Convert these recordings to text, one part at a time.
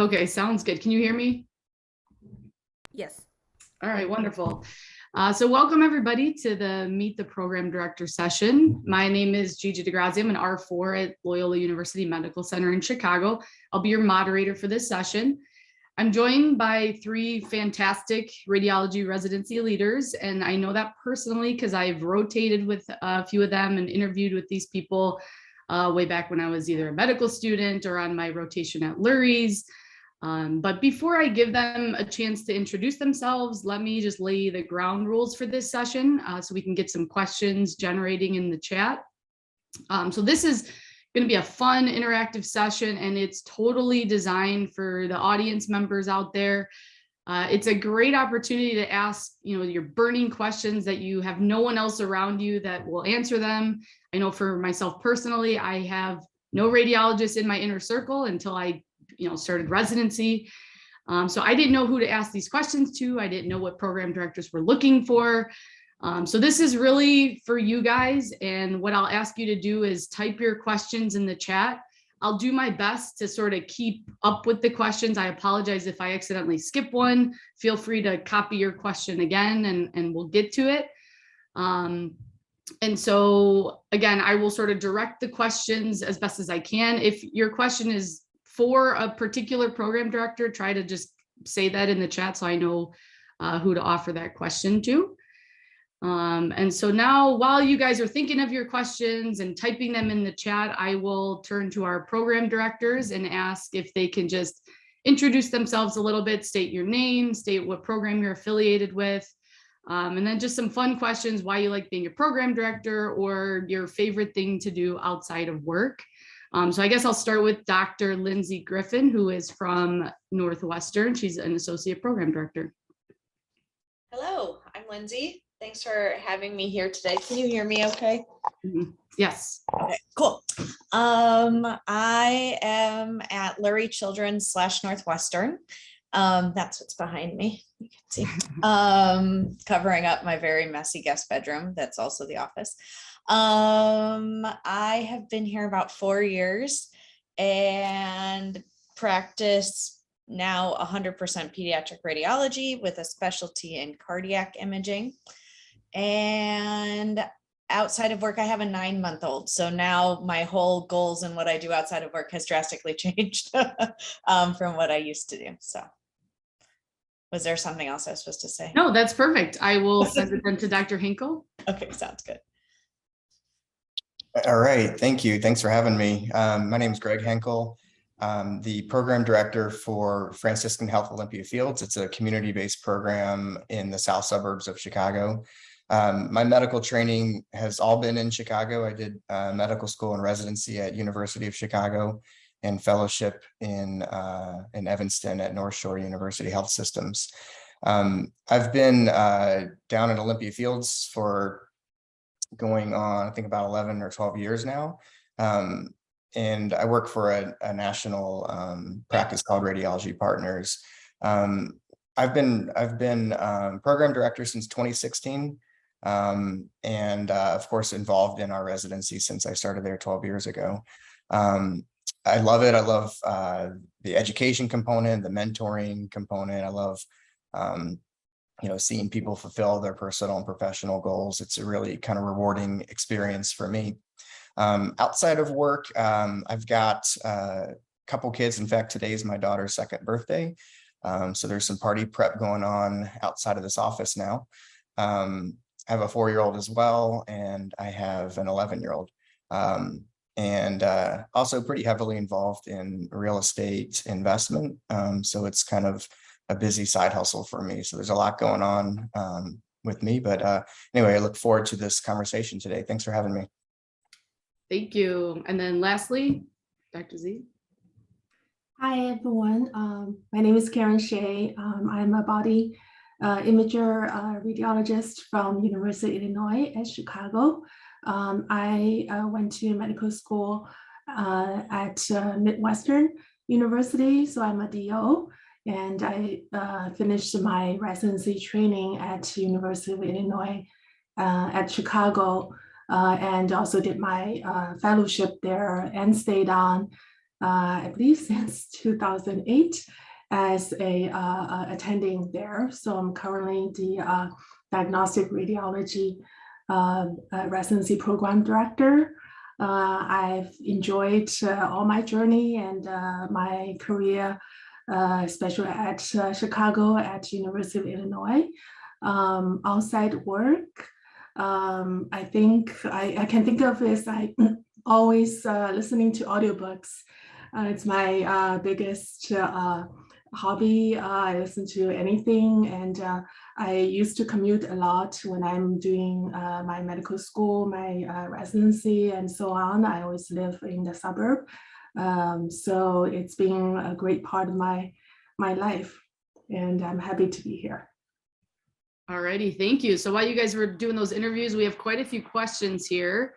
Okay, sounds good. Can you hear me? Yes. All right, wonderful. So welcome everybody to the Meet the Program Director session. My name is Gigi DeGrazia. I'm an R4 at Loyola University Medical Center in Chicago. I'll be your moderator for this session. I'm joined by three fantastic radiology residency leaders, and I know that personally because I've rotated with a few of them and interviewed with these people way back when I was either a medical student or on my rotation at Lurie's. But before I give them a chance to introduce themselves, let me just lay the ground rules for this session so we can get some questions generating in the chat. So this is going to be a fun interactive session, and it's totally designed for the audience members out there. It's a great opportunity to ask, your burning questions that you have no one else around you that will answer them. I know for myself personally, I have no radiologist in my inner circle until I started residency. So I didn't know who to ask these questions to. I didn't know what program directors were looking for. So this is really for you guys. And what I'll ask you to do is type your questions in the chat. I'll do my best to sort of keep up with the questions. I apologize if I accidentally skip one. Feel free to copy your question again and we'll get to it. And so again, I will sort of direct the questions as best as I can. If your question is for a particular program director, try to just say that in the chat so I know who to offer that question to. And so now while you guys are thinking of your questions and typing them in the chat, I will turn to our program directors and ask if they can just introduce themselves a little bit, state your name, state what program you're affiliated with, and then just some fun questions, why you like being a program director or your favorite thing to do outside of work. So I guess I'll start with Dr. Lindsay Griffin, who is from Northwestern. She's an associate program director. Hello, I'm Lindsay. Thanks for having me here today. Can you hear me okay? Mm-hmm. Yes. Okay, cool. I am at Lurie Children's / Northwestern. That's what's behind me. You can see. Covering up my very messy guest bedroom. That's also the office. I have been here about 4 years and practice now 100% pediatric radiology with a specialty in cardiac imaging. And outside of work, I have a 9-month-old. So now my whole goals and what I do outside of work has drastically changed from what I used to do. So was there something else I was supposed to say? No, that's perfect. I will send it then to Dr. Hinkle. Okay, sounds good. All right, thank you. Thanks for having me. My name is Greg Henkel. I'm the program director for Franciscan Health Olympia Fields. It's a community-based program in the south suburbs of Chicago. My medical training has all been in Chicago. I did medical school and residency at University of Chicago and fellowship in Evanston at North Shore University Health Systems. I've been down at Olympia Fields for going on, I think, about 11 or 12 years now. And I work for a national practice called Radiology Partners. I've been program director since 2016, and of course involved in our residency since I started there 12 years ago. I love it. I love the education component, the mentoring component. I love seeing people fulfill their personal and professional goals. It's a really kind of rewarding experience for me. Outside of work, I've got a couple kids. In fact, today is my daughter's 2nd birthday. So there's some party prep going on outside of this office now. I have a 4-year-old as well, and I have an 11-year-old. And also pretty heavily involved in real estate investment. So it's kind of a busy side hustle for me. So there's a lot going on with me. But anyway, I look forward to this conversation today. Thanks for having me. Thank you. And then lastly, Dr. Z. Hi, everyone. My name is Karen Shea. I'm a body imager radiologist from University of Illinois at Chicago. I went to medical school at Midwestern University, so I'm a DO, and I finished my residency training at University of Illinois at Chicago, and also did my fellowship there and stayed on I believe since 2008 as a attending there. So I'm currently the diagnostic radiology residency program director. I've enjoyed all my journey and my career, especially at Chicago at University of Illinois. Outside work, I think I can think of as I always listening to audiobooks. It's my biggest hobby. I listen to anything, and I used to commute a lot when I'm doing my medical school, my residency, and so on. I always live in the suburb. So it's been a great part of my life, and I'm happy to be here. Alrighty, thank you. So while you guys were doing those interviews, we have quite a few questions here.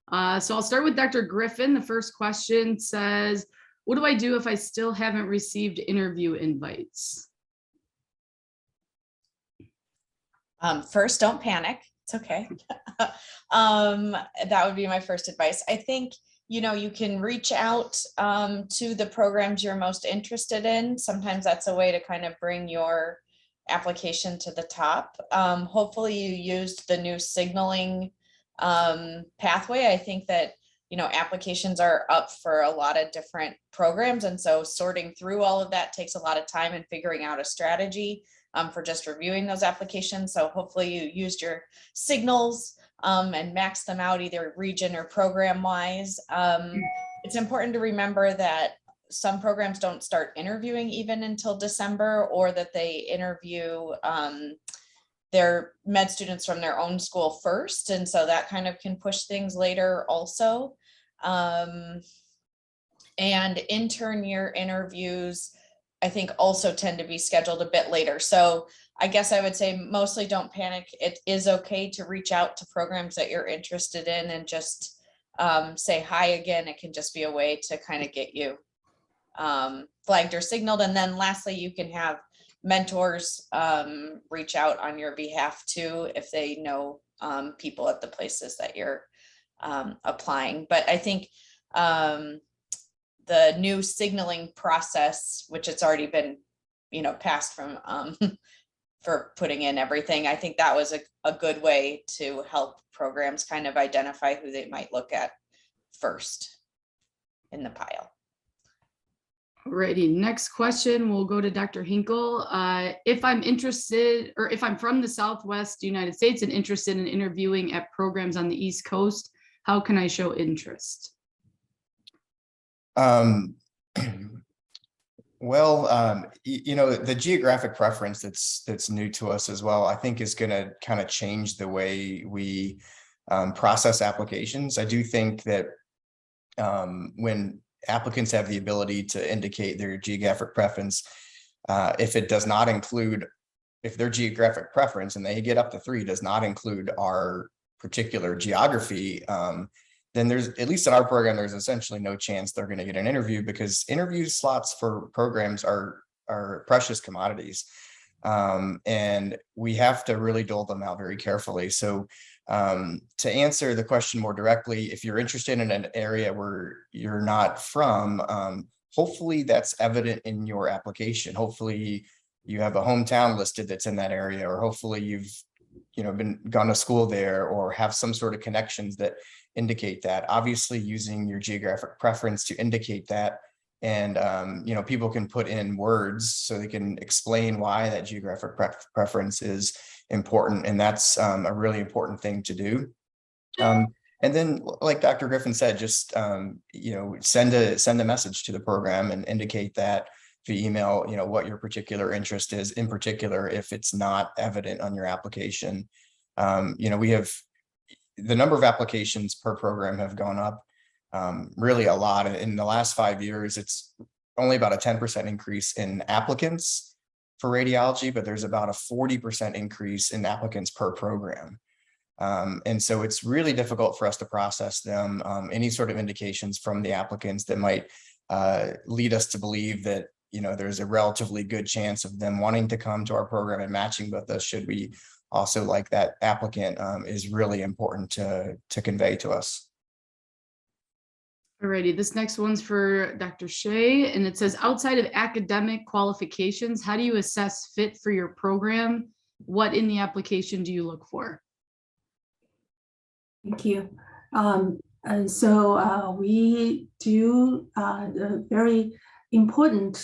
So I'll start with Dr. Griffin. The first question says, what do I do if I still haven't received interview invites? First, don't panic. It's okay. That would be my first advice. I think, you can reach out to the programs you're most interested in. Sometimes that's a way to kind of bring your application to the top. Hopefully you used the new signaling pathway. I think that applications are up for a lot of different programs, and so sorting through all of that takes a lot of time and figuring out a strategy for just reviewing those applications. So hopefully you used your signals and maxed them out either region or program wise. It's important to remember that some programs don't start interviewing even until December, or that they interview their med students from their own school first. And so that kind of can push things later also. And intern year interviews, I think, also tend to be scheduled a bit later. So I guess I would say mostly don't panic. It is okay to reach out to programs that you're interested in and just say hi again. It can just be a way to kind of get you flagged or signaled. And then lastly, you can have mentors reach out on your behalf too, if they know people at the places that you're applying. But I think the new signaling process, which it's already been, passed from for putting in everything, I think that was a good way to help programs kind of identify who they might look at first in the pile. Alrighty, next question, we'll go to Dr. Hinkle. If I'm interested, or if I'm from the Southwest United States and interested in interviewing at programs on the East Coast, how can I show interest? Well, the geographic preference that's new to us as well, I think is going to kind of change the way we process applications. I do think that when applicants have the ability to indicate their geographic preference, if it does not include, if their geographic preference, and they get up to 3, does not include our particular geography, then there's, at least in our program, there's essentially no chance they're going to get an interview, because interview slots for programs are precious commodities. And we have to really dole them out very carefully. So to answer the question more directly, if you're interested in an area where you're not from, hopefully that's evident in your application. Hopefully you have a hometown listed that's in that area, or hopefully you've gone to school there, or have some sort of connections that indicate that. Obviously using your geographic preference to indicate that, and people can put in words so they can explain why that geographic preference is important, and that's a really important thing to do. And then, like Dr. Griffin said, just send a message to the program and indicate that via email, what your particular interest is, in particular if it's not evident on your application. We have, the number of applications per program have gone up really a lot. In the last 5 years, it's only about a 10% increase in applicants for radiology, but there's about a 40% increase in applicants per program. And so it's really difficult for us to process them. Any sort of indications from the applicants that might lead us to believe that there's a relatively good chance of them wanting to come to our program and matching with us, should we also like that applicant, is really important to convey to us. Alrighty, this next one's for Dr. Shea, and it says, outside of academic qualifications, how do you assess fit for your program? What in the application do you look for? Thank you. And so we do a very important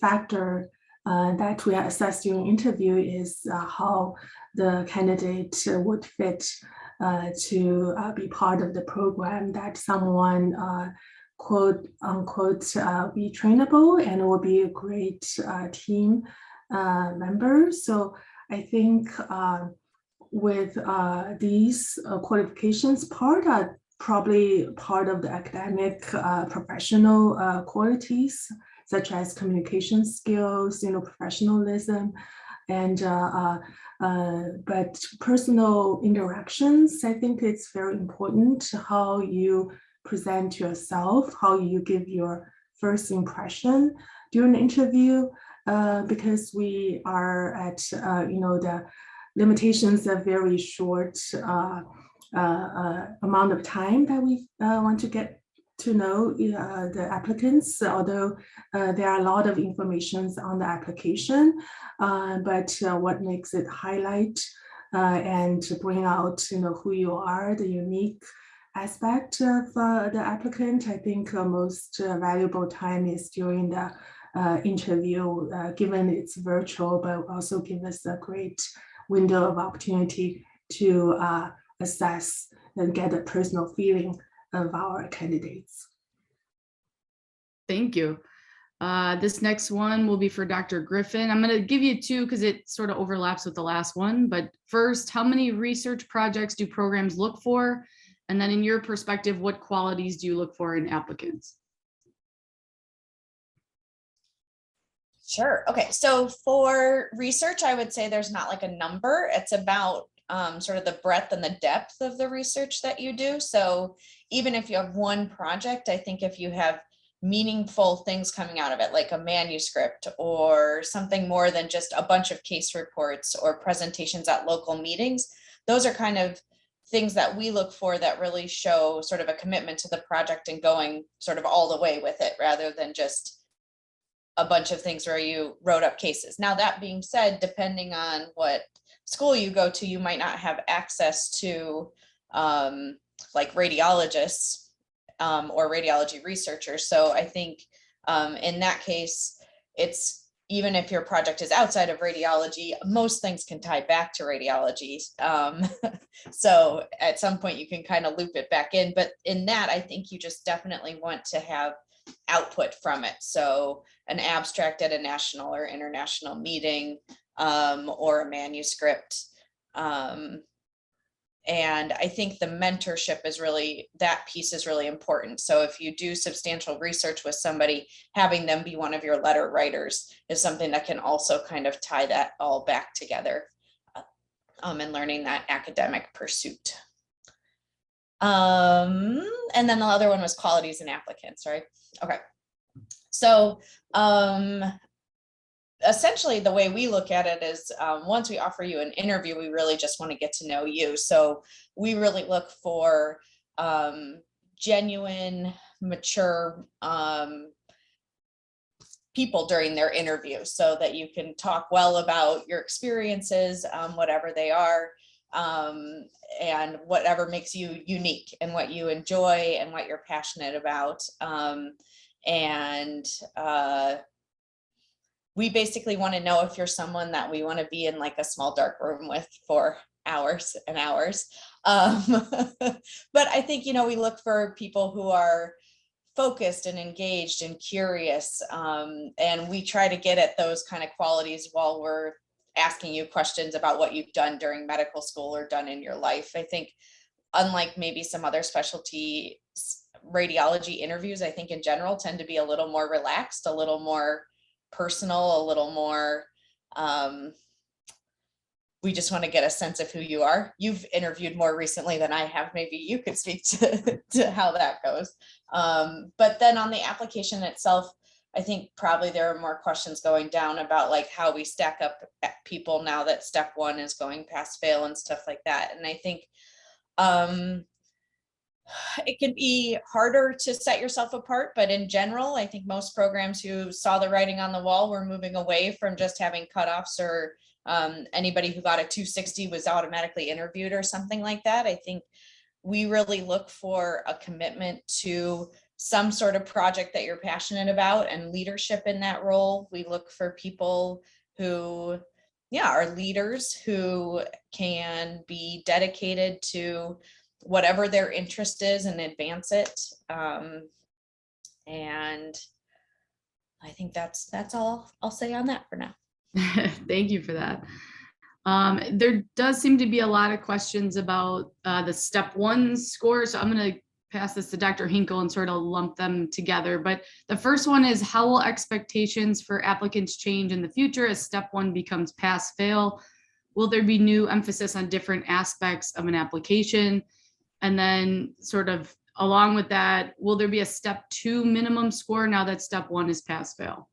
factor that we are assessed during interview is how the candidate would fit to be part of the program, that someone quote unquote be trainable and will be a great team member. So I think with these qualifications, part are probably part of the academic professional qualities, such as communication skills, professionalism, and but personal interactions. I think it's very important how you present yourself, how you give your first impression during the interview, because we are at the limitations of very short amount of time that we want to get to know the applicants, although there are a lot of information on the application, but what makes it highlight and to bring out who you are, the unique aspect of the applicant. I think most valuable time is during the interview, given it's virtual, but also give us a great window of opportunity to assess and get a personal feeling of our candidates. Thank you. This next one will be for Dr. Griffin. I'm going to give you two because it sort of overlaps with the last one. But first, how many research projects do programs look for? And then in your perspective, what qualities do you look for in applicants? Sure. Okay. So for research, I would say there's not like a number. It's about sort of the breadth and the depth of the research that you do. So even if you have one project, I think if you have meaningful things coming out of it, like a manuscript or something more than just a bunch of case reports or presentations at local meetings, those are kind of things that we look for that really show sort of a commitment to the project and going sort of all the way with it, rather than just a bunch of things where you wrote up cases. Now, that being said, depending on what school you go to, you might not have access to like radiologists or radiology researchers. So I think in that case, it's, even if your project is outside of radiology, most things can tie back to radiology. So at some point you can kind of loop it back in, but in that, I think you just definitely want to have output from it. So an abstract at a national or international meeting, or a manuscript. And I think the mentorship is really, that piece is really important. So if you do substantial research with somebody, having them be one of your letter writers is something that can also kind of tie that all back together, and learning that academic pursuit. And then the other one was qualities and applicants, right? Okay. So essentially the way we look at it is once we offer you an interview, we really just want to get to know you. So we really look for genuine, mature people during their interview, so that you can talk well about your experiences, whatever they are, and whatever makes you unique and what you enjoy and what you're passionate about. We basically want to know if you're someone that we want to be in like a small dark room with for hours and hours. But I think, we look for people who are focused and engaged and curious. And we try to get at those kind of qualities while we're asking you questions about what you've done during medical school or done in your life. I think unlike maybe some other specialty radiology interviews, I think in general tend to be a little more relaxed, a little more personal, a little more, we just want to get a sense of who you are. You've interviewed more recently than I have. Maybe you could speak to how that goes. But then on the application itself, I think probably there are more questions going down about like how we stack up at people now that step one is going past fail and stuff like that. And I think it can be harder to set yourself apart, but in general, I think most programs who saw the writing on the wall were moving away from just having cutoffs or anybody who got a 260 was automatically interviewed or something like that. I think we really look for a commitment to some sort of project that you're passionate about and leadership in that role. We look for people who, are leaders who can be dedicated to whatever their interest is and advance it. And I think that's all I'll say on that for now. Thank you for that. There does seem to be a lot of questions about the step 1 score. So I'm going to pass this to Dr. Hinkle and sort of lump them together. But the first one is, how will expectations for applicants change in the future as step 1 becomes pass fail? Will there be new emphasis on different aspects of an application? And then sort of along with that, will there be a step 2 minimum score now that step 1 is pass fail?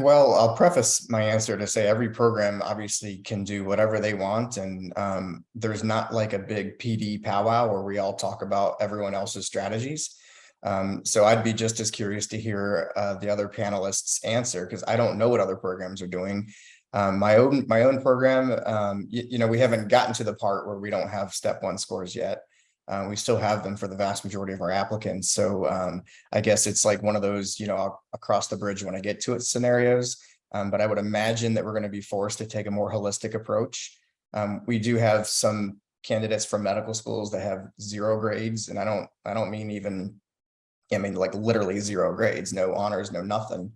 Well, I'll preface my answer to say every program obviously can do whatever they want. And there's not like a big PD powwow where we all talk about everyone else's strategies. So I'd be just as curious to hear the other panelists' answer, because I don't know what other programs are doing. My own program, we haven't gotten to the part where we don't have step 1 scores yet. We still have them for the vast majority of our applicants. So I guess it's like one of those, I'll cross the bridge when I get to it scenarios. But I would imagine that we're going to be forced to take a more holistic approach. We do have some candidates from medical schools that have 0 grades, and I don't mean like literally 0 grades, no honors, no nothing.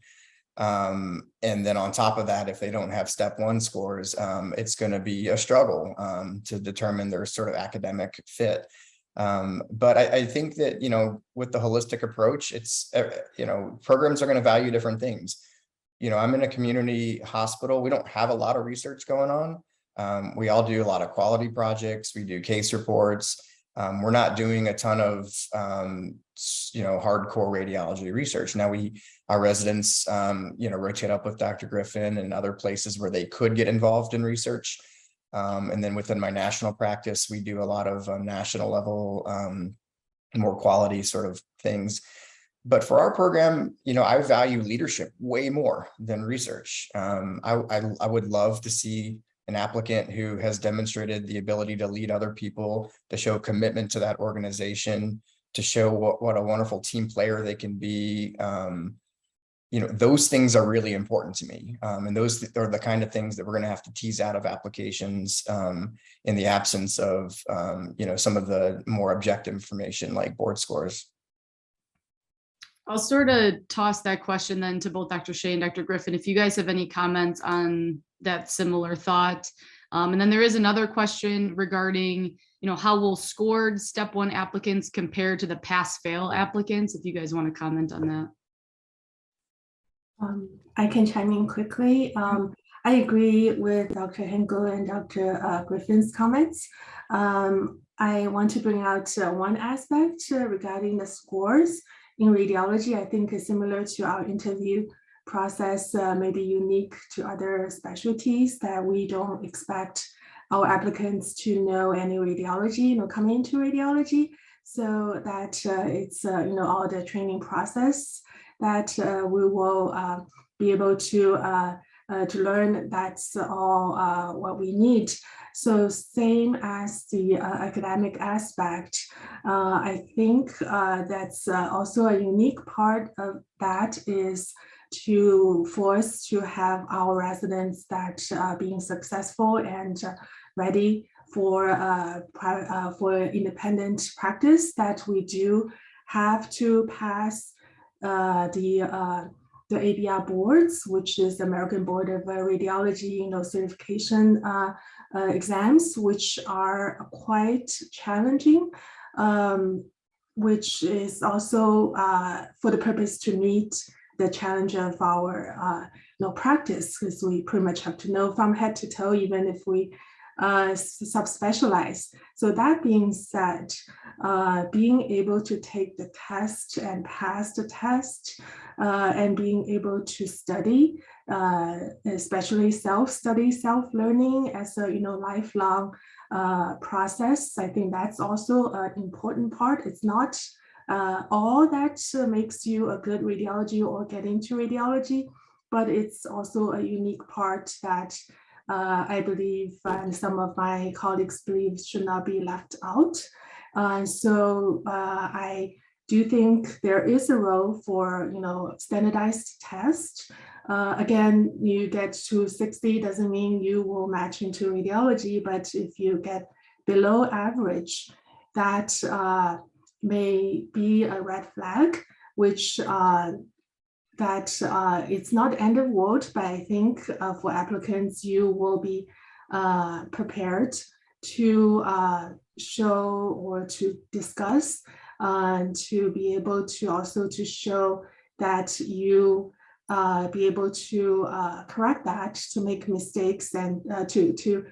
And then on top of that, if they don't have step 1 scores, it's going to be a struggle to determine their sort of academic fit. But I think that, with the holistic approach, it's, programs are going to value different things. I'm in a community hospital. We don't have a lot of research going on. We all do a lot of quality projects. We do case reports. We're not doing a ton of, hardcore radiology research. Now our residents, rotate up with Dr. Griffin and other places where they could get involved in research. And then within my national practice, we do a lot of national level, more quality sort of things. But for our program, I value leadership way more than research. I would love to see an applicant who has demonstrated the ability to lead other people, to show commitment to that organization, to show what a wonderful team player they can be. Those things are really important to me. And those are the kind of things that we're going to have to tease out of applications in the absence of, some of the more objective information like board scores. I'll sort of toss that question then to both Dr. Shea and Dr. Griffin, if you guys have any comments on that similar thought. And then there is another question regarding, how will scored step 1 applicants compare to the pass-fail applicants? If you guys want to comment on that. I can chime in quickly. I agree with Dr. Hinkle and Dr. Griffin's comments. I want to bring out one aspect regarding the scores in radiology. I think is similar to our interview process, maybe unique to other specialties, that we don't expect our applicants to know any radiology, coming into radiology. So that it's, all the training process that we will be able to learn. That's all what we need. So same as the academic aspect, I think that's also a unique part of that is for us to have our residents that being successful and ready for independent practice, that we do have to pass the ABR boards, which is the American Board of Radiology, certification exams, which are quite challenging, which is also for the purpose to meet the challenge of our practice, because we pretty much have to know from head to toe, even if we subspecialize. So that being said, being able to take the test and pass the test and being able to study, especially self-study, self-learning as a lifelong process. I think that's also an important part. It's not all that makes you a good radiology or get into radiology, but it's also a unique part that I believe and some of my colleagues believe should not be left out. So I do think there is a role for standardized tests. Again, you get to 60 doesn't mean you will match into radiology, but if you get below average, that may be a red flag, which it's not end of world, but I think for applicants, you will be prepared to show or to discuss, to be able to also to show that you be able to correct that, to make mistakes and to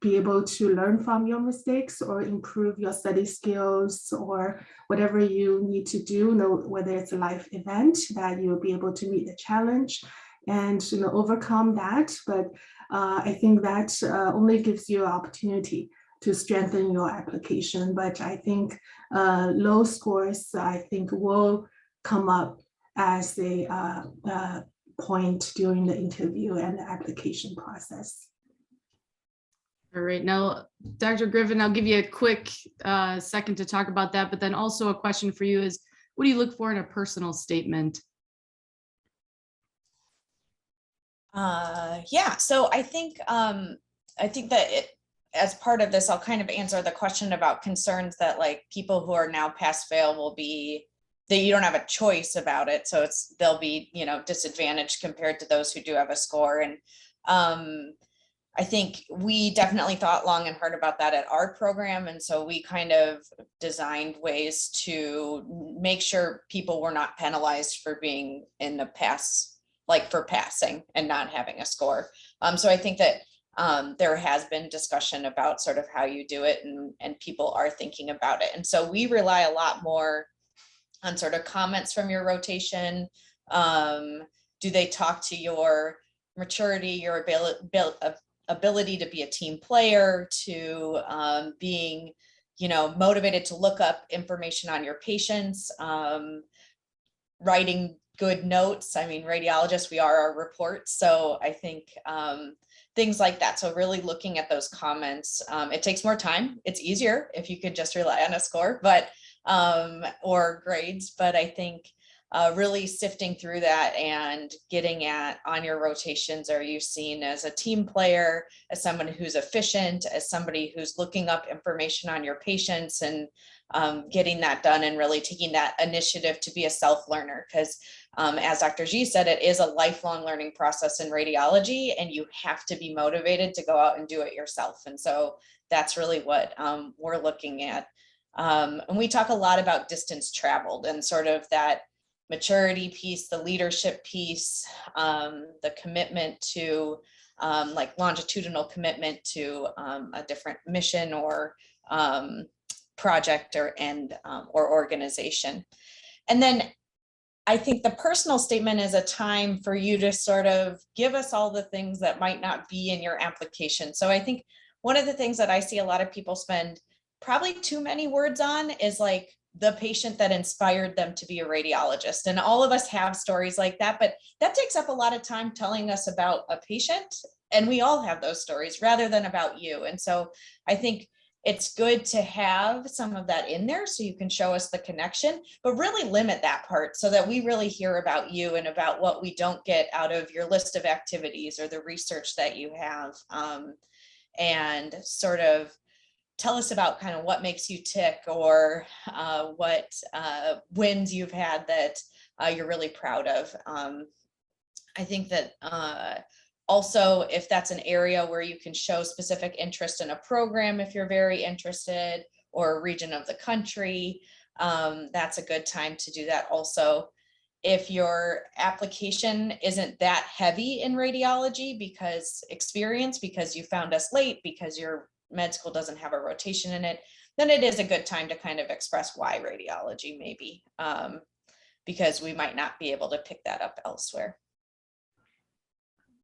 be able to learn from your mistakes or improve your study skills or whatever you need to do, whether it's a life event that you'll be able to meet the challenge and overcome that. But I think that only gives you an opportunity to strengthen your application. But I think low scores, I think, will come up as a point during the interview and the application process. All right, now, Dr. Griffin, I'll give you a quick second to talk about that, but then also a question for you is, what do you look for in a personal statement? Yeah, so I think that as part of this, I'll kind of answer the question about concerns that like people who are now pass fail will be, that you don't have a choice about it. So they'll be, disadvantaged compared to those who do have a score. And I think we definitely thought long and hard about that at our program. And so we kind of designed ways to make sure people were not penalized for being in the pass, like for passing and not having a score. So I think that there has been discussion about sort of how you do it, and people are thinking about it. And so we rely a lot more on sort of comments from your rotation. Do they talk to your maturity, your ability to be a team player, to being, motivated to look up information on your patients, writing good notes. I mean, radiologists, we are our reports. So I think things like that. So really looking at those comments, it takes more time. It's easier if you could just rely on a score, but or grades. But I think really sifting through that and getting at on your rotations, are you seen as a team player, as someone who's efficient, as somebody who's looking up information on your patients and getting that done and really taking that initiative to be a self-learner, because as Dr. G said, it is a lifelong learning process in radiology, and you have to be motivated to go out and do it yourself. And so that's really what we're looking at. And we talk a lot about distance traveled and sort of that maturity piece, the leadership piece, the commitment to like longitudinal commitment to a different mission or project or organization. And then I think the personal statement is a time for you to sort of give us all the things that might not be in your application. So I think one of the things that I see a lot of people spend probably too many words on is like the patient that inspired them to be a radiologist. And all of us have stories like that, but that takes up a lot of time telling us about a patient. And we all have those stories rather than about you. And so I think it's good to have some of that in there so you can show us the connection, but really limit that part so that we really hear about you and about what we don't get out of your list of activities or the research that you have, and sort of tell us about kind of what makes you tick or what wins you've had that you're really proud of. I think that also, if that's an area where you can show specific interest in a program, if you're very interested, or a region of the country, that's a good time to do that also. if your application isn't that heavy in radiology because you found us late, because your med school doesn't have a rotation in it, then it is a good time to kind of express why radiology maybe, because we might not be able to pick that up elsewhere.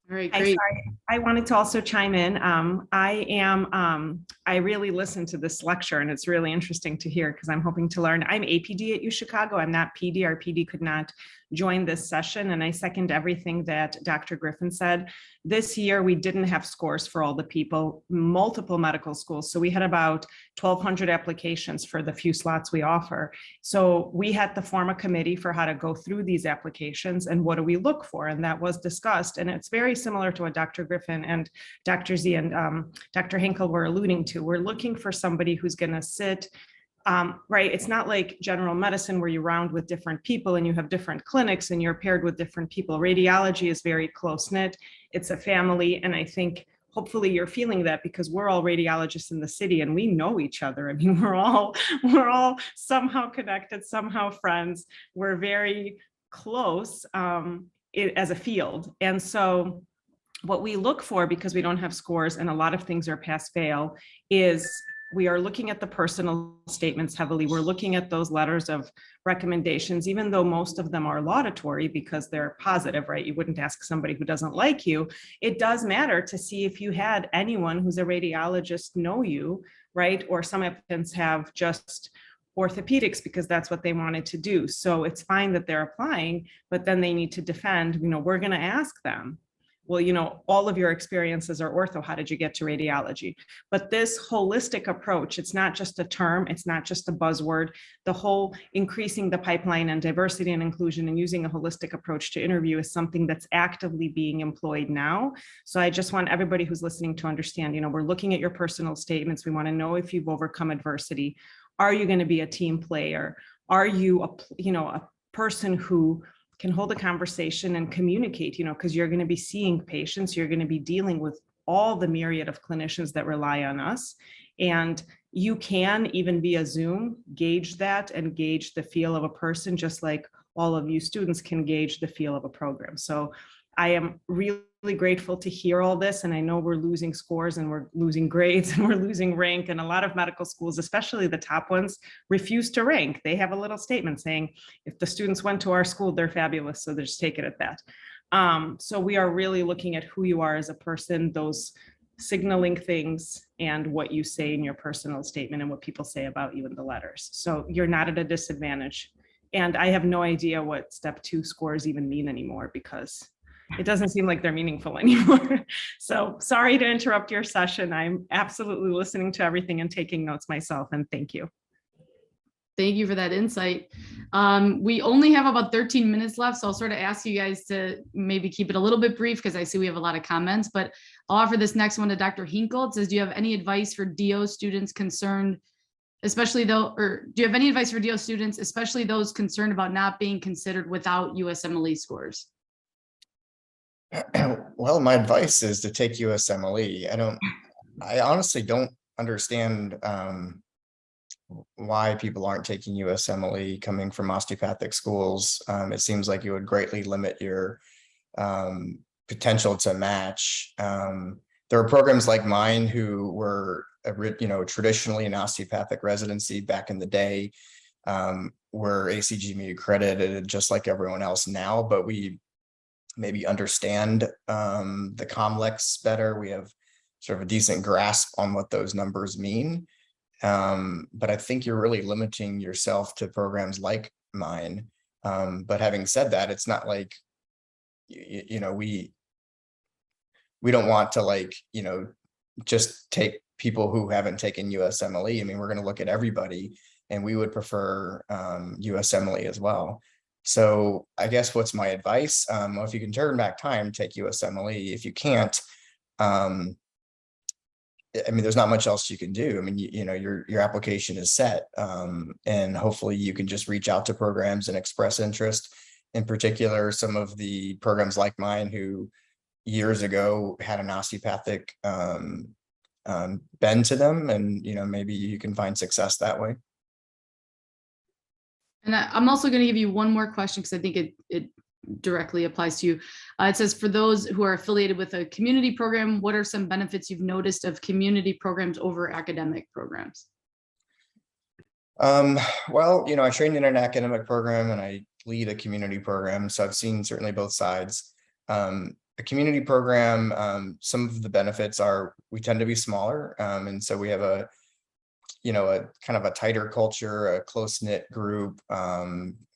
All right, Hi, great. sorry. I wanted to also chime in. I really listened to this lecture and it's really interesting to hear because I'm hoping to learn. I'm APD at UChicago. I'm not PD. Our PD could not join this session, and I second everything that Dr. Griffin said. This year, we didn't have scores for all the people, multiple medical schools. So we had about 1,200 applications for the few slots we offer. So we had to form a committee for how to go through these applications and what do we look for, and that was discussed. And it's very similar to what Dr. Griffin and Dr. Z and Dr. Hinkle were alluding to. We're looking for somebody who's going to sit, right? It's not like general medicine where you round with different people and you have different clinics and you're paired with different people. Radiology is very close knit. It's a family. And I think hopefully you're feeling that because we're all radiologists in the city and we know each other. I mean, we're all somehow connected, somehow friends. We're very close as a field. And so what we look for, because we don't have scores and a lot of things are pass fail, is we are looking at the personal statements heavily. We're looking at those letters of recommendations, even though most of them are laudatory because they're positive, right? You wouldn't ask somebody who doesn't like you. It does matter to see if you had anyone who's a radiologist know you, right? Or some applicants have just orthopedics because that's what they wanted to do. So it's fine that they're applying, but then they need to defend, we're going to ask them, well, all of your experiences are ortho. How did you get to radiology? But this holistic approach, it's not just a term, it's not just a buzzword. The whole increasing the pipeline and diversity and inclusion and using a holistic approach to interview is something that's actively being employed now. So I just want everybody who's listening to understand, we're looking at your personal statements. We want to know if you've overcome adversity. Are you going to be a team player? Are you a person who can hold a conversation and communicate, because you're going to be seeing patients, you're going to be dealing with all the myriad of clinicians that rely on us. And you can, even via Zoom, gauge that and gauge the feel of a person, just like all of you students can gauge the feel of a program. So I am really grateful to hear all this. And I know we're losing scores and we're losing grades and we're losing rank. And a lot of medical schools, especially the top ones, refuse to rank. They have a little statement saying, if the students went to our school, they're fabulous. So they just take it at that. So we are really looking at who you are as a person, those signaling things and what you say in your personal statement and what people say about you in the letters. So you're not at a disadvantage. And I have no idea what step 2 scores even mean anymore because it doesn't seem like they're meaningful anymore. So sorry to interrupt your session. I'm absolutely listening to everything and taking notes myself, and thank you. Thank you for that insight. We only have about 13 minutes left, so I'll sort of ask you guys to maybe keep it a little bit brief because I see we have a lot of comments, but I'll offer this next one to Dr. Hinkle. It says, do you have any advice for DO students concerned, especially those concerned about not being considered without USMLE scores? Well, my advice is to take USMLE. I honestly don't understand why people aren't taking USMLE coming from osteopathic schools. It seems like you would greatly limit your potential to match. There are programs like mine who were, traditionally an osteopathic residency back in the day, were ACGME accredited just like everyone else now, but we maybe understand the COMLEX better. We have sort of a decent grasp on what those numbers mean. But I think you're really limiting yourself to programs like mine. But having said that, it's not like, we don't want to just take people who haven't taken USMLE. I mean, we're going to look at everybody and we would prefer USMLE as well. So I guess what's my advice? Well, if you can turn back time, take USMLE. If you can't, there's not much else you can do. I mean, your application is set, and hopefully you can just reach out to programs and express interest. In particular, some of the programs like mine who years ago had an osteopathic bend to them, and maybe you can find success that way. And I'm also going to give you one more question because I think it directly applies to you. It says, for those who are affiliated with a community program, what are some benefits you've noticed of community programs over academic programs? Well, I trained in an academic program and I lead a community program, so I've seen certainly both sides. A community program, some of the benefits are we tend to be smaller, and so we have a kind of a tighter culture, a close-knit group,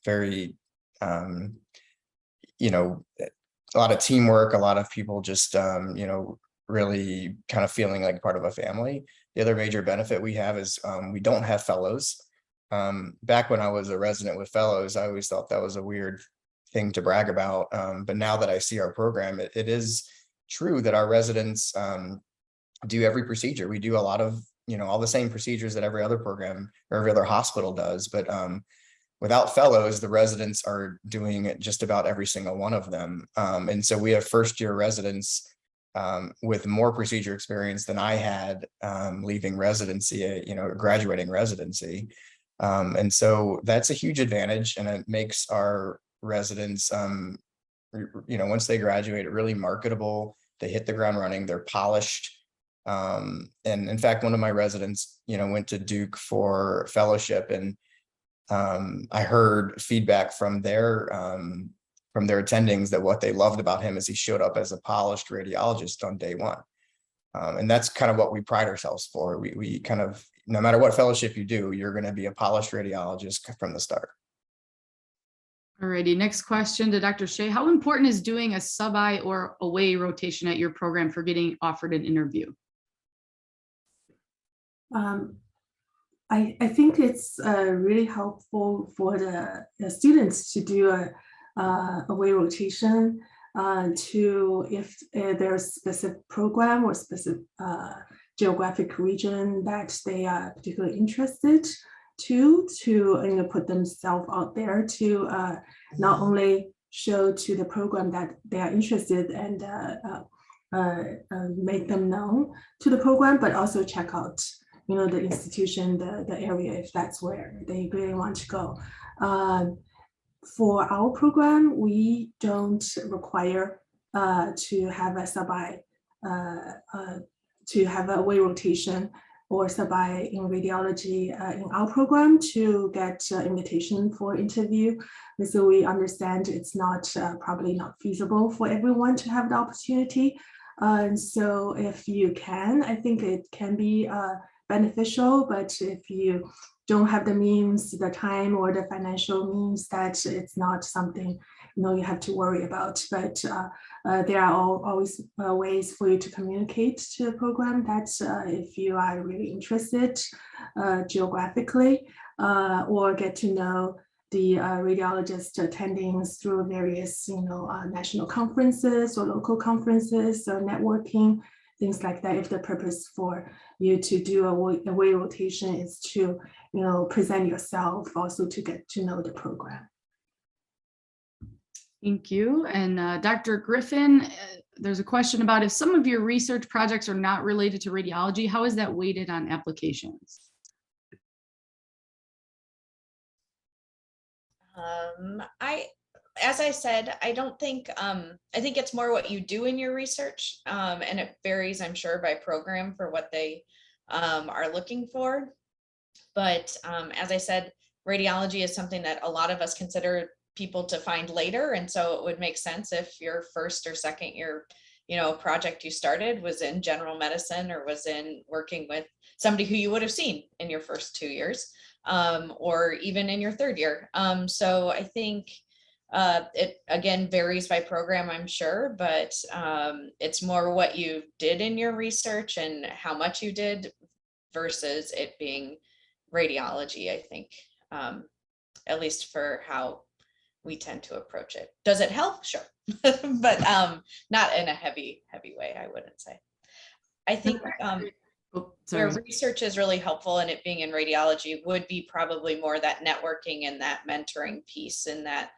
very a lot of teamwork, a lot of people just really kind of feeling like part of a family. The other major benefit we have is we don't have fellows. Back when I was a resident with fellows, I always thought that was a weird thing to brag about. But now that I see our program, it is true that our residents do every procedure. We do a lot of, all the same procedures that every other program or every other hospital does. But without fellows, the residents are doing just about every single one of them. And so we have first-year residents with more procedure experience than I had leaving residency, graduating residency. And so that's a huge advantage, and it makes our residents, once they graduate, really marketable. They hit the ground running, they're polished. And in fact, one of my residents, went to Duke for fellowship, and I heard feedback from their attendings that what they loved about him is he showed up as a polished radiologist on day one. And that's kind of what we pride ourselves for. We kind of, no matter what fellowship you do, you're going to be a polished radiologist from the start. Alrighty, next question to Dr. Shea. How important is doing a sub-I or away rotation at your program for getting offered an interview? I think it's really helpful for the students to do a away rotation to, if there's a specific program or specific geographic region that they are particularly interested to put themselves out there to not only show to the program that they are interested and make them known to the program, but also check out the institution, the area, if that's where they really want to go. For our program, we don't require to have a sub-I, to have a away rotation or sub-I in radiology in our program to get invitation for interview. And so we understand it's not probably not feasible for everyone to have the opportunity. And so if you can, I think it can be beneficial, but if you don't have the means, the time, or the financial means, that it's not something you have to worry about. But there are always ways for you to communicate to the program that if you are really interested geographically, or get to know the radiologist attendings through various national conferences or local conferences or networking, things like that. If the purpose for you to do a away rotation is to present yourself, also to get to know the program. Thank you. And Dr. Griffin, there's a question about, if some of your research projects are not related to radiology, how is that weighted on applications? As I said, I don't think, I think it's more what you do in your research, and it varies, I'm sure, by program for what they are looking for. But as I said, radiology is something that a lot of us consider people to find later. And so it would make sense if your first or second year, project you started was in general medicine, or was in working with somebody who you would have seen in your first 2 years, or even in your third year. So I think it again varies by program, I'm sure, but it's more what you did in your research and how much you did versus it being radiology, I think, at least for how we tend to approach it. Does it help? Sure. But not in a heavy way, I wouldn't say. I think where research is really helpful, and it being in radiology would be probably more that networking and that mentoring piece, and that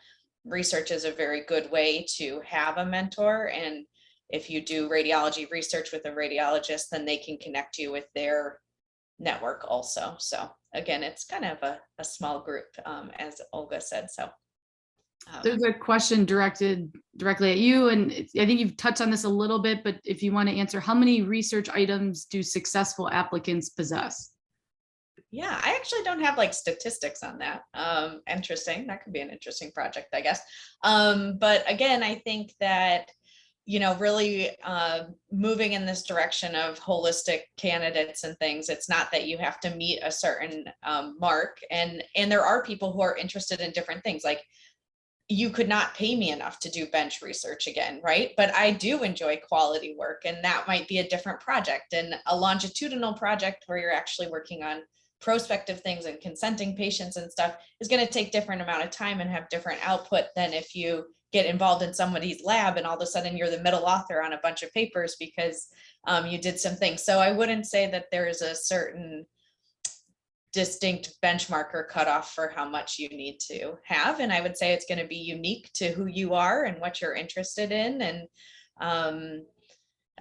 research is a very good way to have a mentor. And if you do radiology research with a radiologist, then they can connect you with their network also. So again, it's kind of a small group, as Olga said. So there's a question directed directly at you, and I think you've touched on this a little bit, but if you want to answer, how many research items do successful applicants possess? yeah, I actually don't have like statistics on that. Interesting. That could be an interesting project, I guess. But again, I think that, you know, really moving in this direction of holistic candidates and things, it's not that you have to meet a certain mark. And there are people who are interested in different things. Like, you could not pay me enough to do bench research again, right? But I do enjoy quality work, and that might be a different project. And a longitudinal project where you're actually working on prospective things and consenting patients and stuff is going to take different amount of time and have different output than if you get involved in somebody's lab and all of a sudden you're the middle author on a bunch of papers because you did some things. So I wouldn't say that there is a certain distinct benchmark or cutoff for how much you need to have. And I would say it's going to be unique to who you are and what you're interested in. And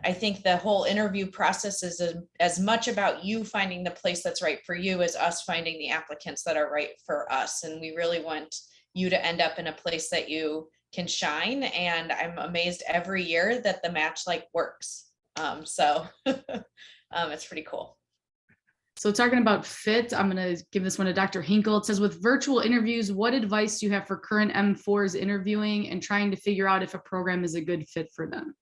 I think the whole interview process is as much about you finding the place that's right for you as us finding the applicants that are right for us. And we really want you to end up in a place that you can shine. And I'm amazed every year that the match like works. So it's pretty cool. So talking about fit, I'm going to give this one to Dr. Hinkle. It says, with virtual interviews, what advice do you have for current M4s interviewing and trying to figure out if a program is a good fit for them?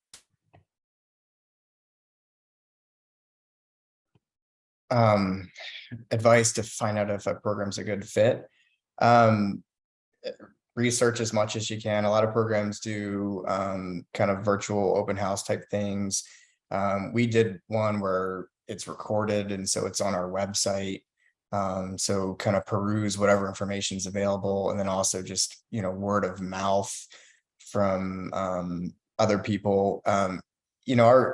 Advice to find out if a program's a good fit. Research as much as you can. A lot of programs do kind of virtual open house type things. We did one where it's recorded, and so it's on our website. So kind of peruse whatever information is available, and then also just, you know, word of mouth from other people. You know,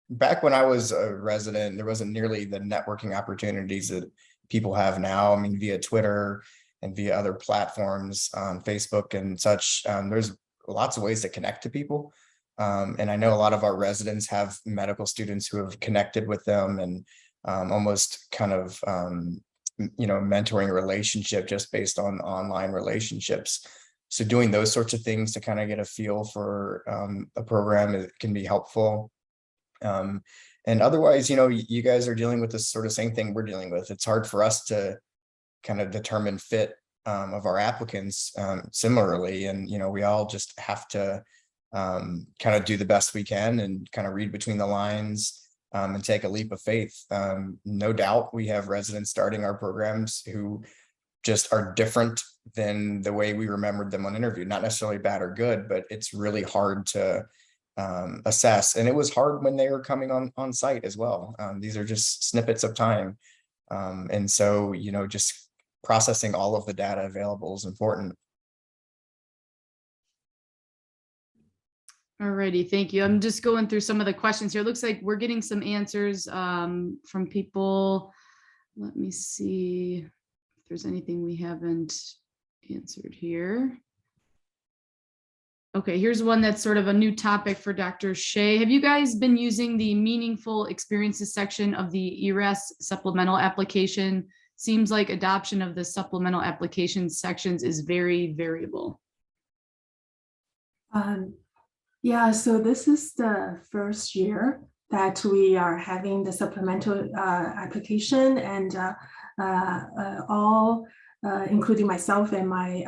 back when I was a resident, there wasn't nearly the networking opportunities that people have now. I mean, via Twitter and via other platforms, Facebook and such, there's lots of ways to connect to people. And I know a lot of our residents have medical students who have connected with them, and almost kind of, you know, mentoring a relationship just based on online relationships. So doing those sorts of things to kind of get a feel for a program, it can be helpful. And otherwise, you know, you guys are dealing with this sort of same thing we're dealing with. It's hard for us to kind of determine fit of our applicants similarly. And, you know, we all just have to kind of do the best we can and kind of read between the lines and take a leap of faith. No doubt we have residents starting our programs who just are different than the way we remembered them on interview. Not necessarily bad or good, but it's really hard to assess. And it was hard when they were coming on site as well. These are just snippets of time. And so, you know, just processing all of the data available is important. Alrighty, thank you. I'm just going through some of the questions here. It looks like we're getting some answers from people. Let me see if there's anything we haven't answered here. Okay, here's one that's sort of a new topic for Dr. Shea. Have you guys been using the meaningful experiences section of the ERAS supplemental application? Seems like adoption of the supplemental application sections is very variable. Yeah, so this is the first year that we are having the supplemental application, and all, including myself and my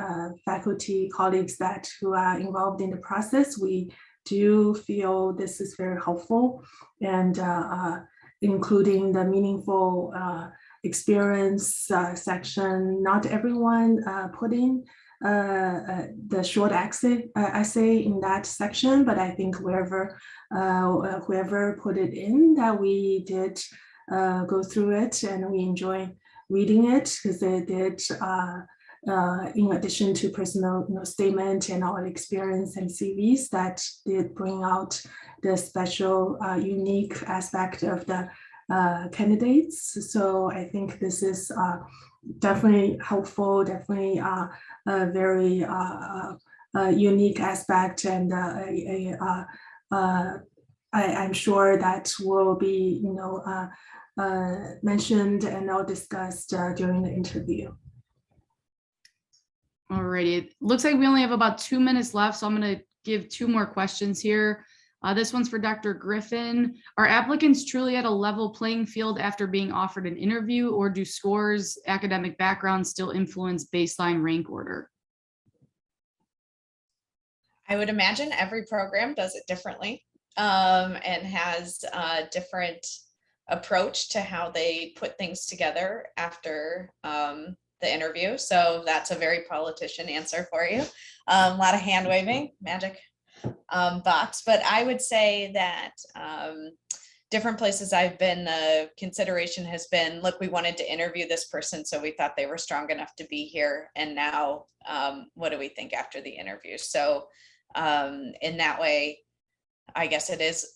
faculty colleagues who are involved in the process, we do feel this is very helpful, and including the meaningful experience section. Not everyone put in the short essay in that section, but I think whoever put it in, that we did go through it, and we enjoy reading it, because they did, in addition to personal statement and our experience and CVs, that did bring out the special unique aspect of the candidates. So I think this is definitely helpful, definitely a very unique aspect, and I'm sure that will be, mentioned and or discussed during the interview. Alrighty, it looks like we only have about 2 minutes left, so I'm going to give 2 more questions here. This one's for Dr. Griffin. Are applicants truly at a level playing field after being offered an interview, or do scores, academic background still influence baseline rank order? I would imagine every program does it differently and has a different approach to how they put things together after the interview. So that's a very politician answer for you. A lot of hand waving, magic thoughts, but I would say that different places I've been, the consideration has been, look, we wanted to interview this person, so we thought they were strong enough to be here. And now what do we think after the interview? So in that way, I guess it is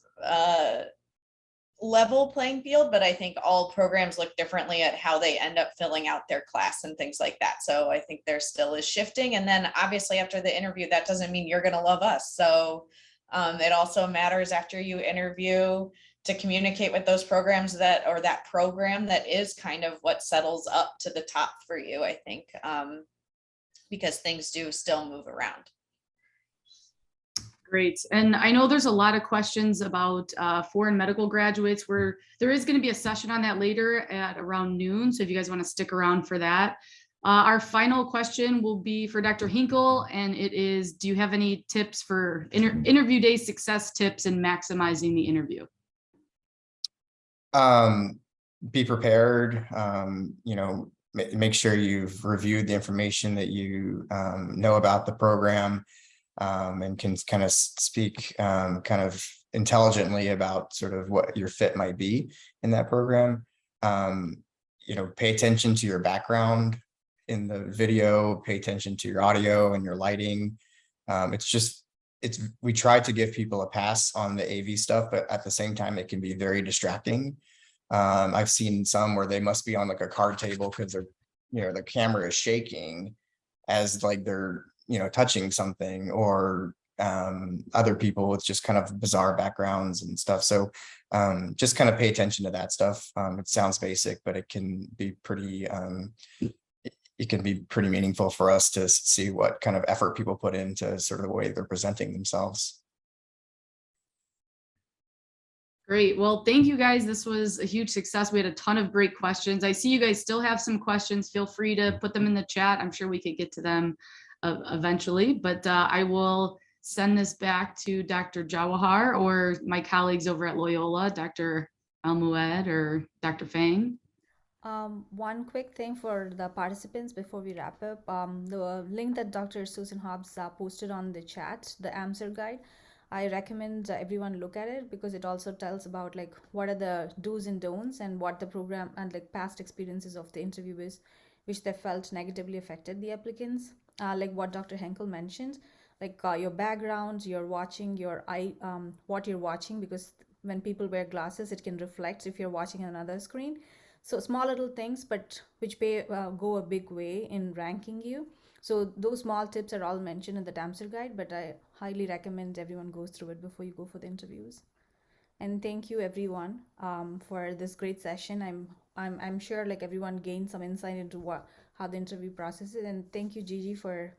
level playing field, but I think all programs look differently at how they end up filling out their class and things like that. So I think there still is shifting. And then obviously after the interview, that doesn't mean you're going to love us. So it also matters after you interview to communicate with those programs that, or that program that is kind of what settles up to the top for you, I think, because things do still move around. Great. And I know there's a lot of questions about foreign medical graduates, where there is going to be a session on that later at around noon. So if you guys want to stick around for that. Our final question will be for Dr. Hinkle, and it is, do you have any tips for interview day success tips in maximizing the interview? Be prepared, make sure you've reviewed the information that you know about the program. And can kind of speak kind of intelligently about sort of what your fit might be in that program. Pay attention to your background in the video, pay attention to your audio and your lighting. We try to give people a pass on the AV stuff, but at the same time, it can be very distracting. I've seen some where they must be on like a card table because the camera is shaking as like they're touching something, or other people with just kind of bizarre backgrounds and stuff. So just kind of pay attention to that stuff. It sounds basic, but it can be pretty meaningful for us to see what kind of effort people put into sort of the way they're presenting themselves. Great. Well, thank you guys. This was a huge success. We had a ton of great questions. I see you guys still have some questions. Feel free to put them in the chat. I'm sure we could get to them eventually, but I will send this back to Dr. Jawahar or my colleagues over at Loyola, Dr. Almued or Dr. Fang. One quick thing for the participants before we wrap up, the link that Dr. Susan Hobbs posted on the chat, the answer guide, I recommend everyone look at it, because it also tells about like what are the do's and don'ts and what the program and like past experiences of the interviewers which they felt negatively affected the applicants. Like what Dr. Henkel mentioned, like your background, your watching, your eye, what you're watching, because when people wear glasses, it can reflect if you're watching another screen. So small little things, but which go a big way in ranking you. So those small tips are all mentioned in the answer guide, but I highly recommend everyone goes through it before you go for the interviews. And thank you everyone for this great session. I'm sure like everyone gained some insight into how the interview process is. And thank you, Gigi, for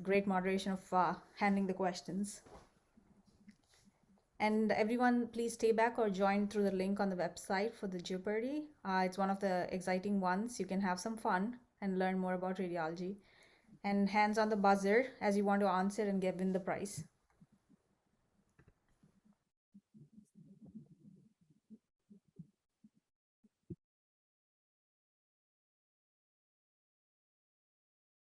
great moderation of handling the questions. And everyone, please stay back or join through the link on the website for the Jeopardy. It's one of the exciting ones. You can have some fun and learn more about radiology. And hands on the buzzer as you want to answer and win the prize.